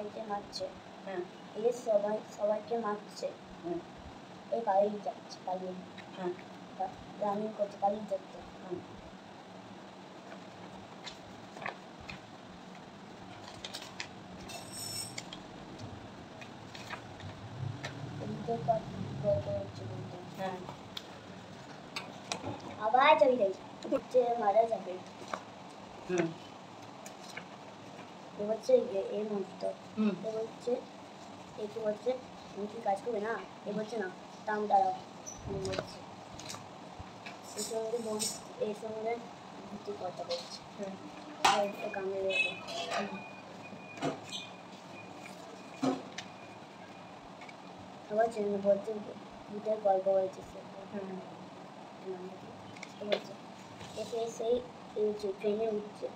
এই যে মারছে, হ্যাঁ এই যে সবাইকে মারছে, হ্যাঁ এই পালিয়ে যাচ্ছে, পালিয়ে হ্যাঁ রানিং করছে, পালিয়ে যাচ্ছে। হ্যাঁ হ্যাঁ আবার চলে যাচ্ছে, মারা যাবে। এ হচ্ছে এই মুহূর্ত, এ হচ্ছে কি বলছে, তুমি কি কাজ করবে না? এ বলছে না, দাম দাঁড়াও, বলছে এর সঙ্গে ভূতি কথা বলছে, কামড়ে রেখে আবার চেনে বলছে, ভূতের গল্প বলছে সে, বলছে এসে সেই ট্রেনে উঠছে,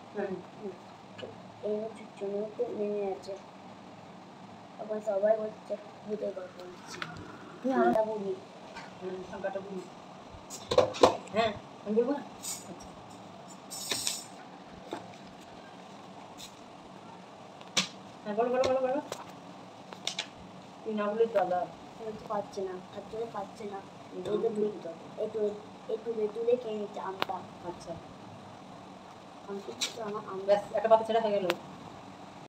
ট্রেনে উঠে নেমে আছে, তখন সবাই বলছে ভূতের গল্প বলছে। আমরা বলি সংখ্যাটা বলি, হ্যাঁ আমি বলবো না। আচ্ছা হ্যাঁ বলো বলো বলো বলো। তুই না বলে দাদা বলতে পারছে না, হাতে পারছে না, একটু তুলে খেয়ে নিচ্ছে আমটা। আচ্ছা আমি কিছু আমার আম ব্যাস একটা পাতা ছেড়া হয়ে গেল।